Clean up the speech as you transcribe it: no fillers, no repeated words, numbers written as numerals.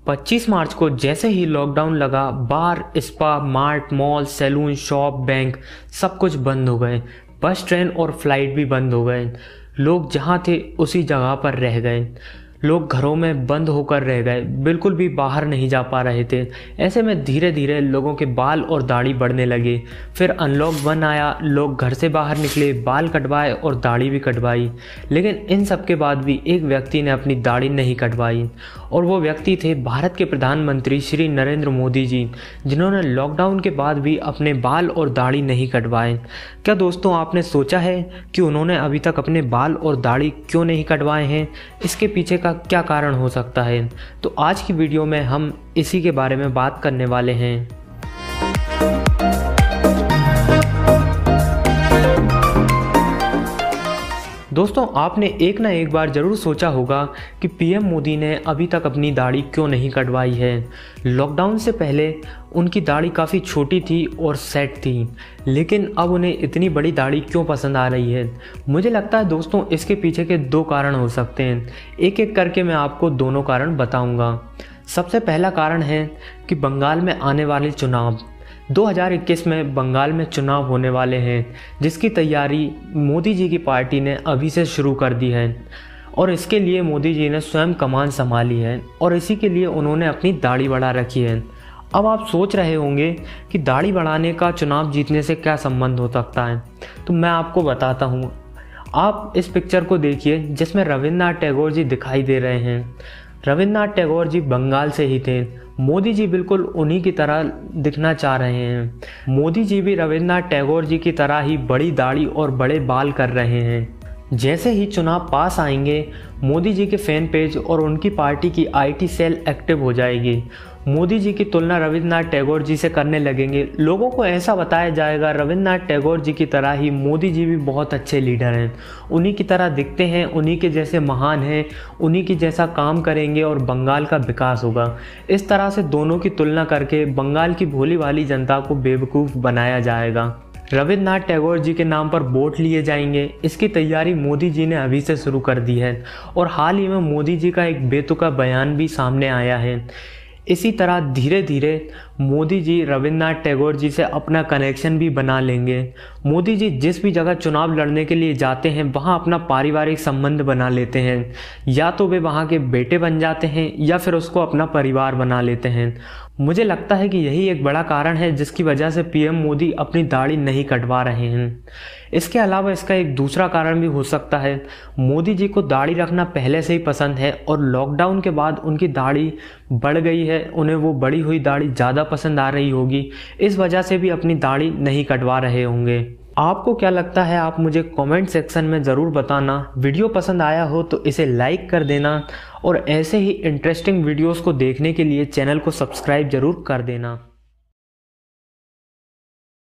25 मार्च को जैसे ही लॉकडाउन लगा, bar, spa, mart, mall, salon, shop, bank सब कुछ बंद हो गए। बस, ट्रेन और फ्लाइट भी बंद हो गए। लोग जहाँ थे उसी जगह पर रह गए। लोग घरों में बंद होकर रह गए, बिल्कुल भी बाहर नहीं जा पा रहे थे। ऐसे में धीरे धीरे लोगों के बाल और दाढ़ी बढ़ने लगे। फिर अनलॉक 1 आया, लोग घर से बाहर निकले, बाल कटवाए और दाढ़ी भी कटवाई। लेकिन इन सब के बाद भी एक व्यक्ति ने अपनी दाढ़ी नहीं कटवाई, और वो व्यक्ति थे भारत के प्रधानमंत्री श्री नरेंद्र मोदी जी, जिन्होंने लॉकडाउन के बाद भी अपने बाल और दाढ़ी नहीं कटवाए। क्या दोस्तों आपने सोचा है कि उन्होंने अभी तक अपने बाल और दाढ़ी क्यों नहीं कटवाए हैं? इसके पीछे का क्या कारण हो सकता है? तो आज की वीडियो में हम इसी के बारे में बात करने वाले हैं। दोस्तों आपने एक ना एक बार ज़रूर सोचा होगा कि पीएम मोदी ने अभी तक अपनी दाढ़ी क्यों नहीं कटवाई है। लॉकडाउन से पहले उनकी दाढ़ी काफ़ी छोटी थी और सेट थी, लेकिन अब उन्हें इतनी बड़ी दाढ़ी क्यों पसंद आ रही है? मुझे लगता है दोस्तों इसके पीछे के 2 कारण हो सकते हैं। एक एक करके मैं आपको दोनों कारण बताऊंगा। सबसे पहला कारण है कि बंगाल में आने वाले चुनाव। 2021 में बंगाल में चुनाव होने वाले हैं, जिसकी तैयारी मोदी जी की पार्टी ने अभी से शुरू कर दी है, और इसके लिए मोदी जी ने स्वयं कमान संभाली है, और इसी के लिए उन्होंने अपनी दाढ़ी बढ़ा रखी है। अब आप सोच रहे होंगे कि दाढ़ी बढ़ाने का चुनाव जीतने से क्या संबंध हो सकता है, तो मैं आपको बताता हूँ। आप इस पिक्चर को देखिए जिसमें रविन्द्रनाथ टैगोर जी दिखाई दे रहे हैं। रविन्द्रनाथ टैगोर जी बंगाल से ही थे। मोदी जी बिल्कुल उन्हीं की तरह दिखना चाह रहे हैं। मोदी जी भी रविन्द्रनाथ टैगोर जी की तरह ही बड़ी दाढ़ी और बड़े बाल कर रहे हैं। जैसे ही चुनाव पास आएंगे, मोदी जी के फैन पेज और उनकी पार्टी की आईटी सेल एक्टिव हो जाएगी। मोदी जी की तुलना रविन्द्रनाथ टैगोर जी से करने लगेंगे। लोगों को ऐसा बताया जाएगा रविन्द्रनाथ टैगोर जी की तरह ही मोदी जी भी बहुत अच्छे लीडर हैं, उन्हीं की तरह दिखते हैं, उन्हीं के जैसे महान हैं, उन्हीं की जैसा काम करेंगे और बंगाल का विकास होगा। इस तरह से दोनों की तुलना करके बंगाल की भोली भाली जनता को बेवकूफ़ बनाया जाएगा। रविन्द्रनाथ टैगोर जी के नाम पर वोट लिए जाएंगे। इसकी तैयारी मोदी जी ने अभी से शुरू कर दी है, और हाल ही में मोदी जी का एक बेतुका बयान भी सामने आया है। इसी तरह धीरे धीरे मोदी जी रविन्द्रनाथ टैगोर जी से अपना कनेक्शन भी बना लेंगे। मोदी जी जिस भी जगह चुनाव लड़ने के लिए जाते हैं वहाँ अपना पारिवारिक संबंध बना लेते हैं। या तो वे वहाँ के बेटे बन जाते हैं या फिर उसको अपना परिवार बना लेते हैं। मुझे लगता है कि यही एक बड़ा कारण है जिसकी वजह से पीएम मोदी अपनी दाढ़ी नहीं कटवा रहे हैं। इसके अलावा इसका एक दूसरा कारण भी हो सकता है। मोदी जी को दाढ़ी रखना पहले से ही पसंद है, और लॉकडाउन के बाद उनकी दाढ़ी बढ़ गई है, उन्हें वो बड़ी हुई दाढ़ी ज़्यादा पसंद आ रही होगी। इस वजह से भी अपनी दाढ़ी नहीं कटवा रहे होंगे। आपको क्या लगता है आप मुझे कमेंट सेक्शन में ज़रूर बताना। वीडियो पसंद आया हो तो इसे लाइक कर देना, और ऐसे ही इंटरेस्टिंग वीडियोस को देखने के लिए चैनल को सब्सक्राइब ज़रूर कर देना।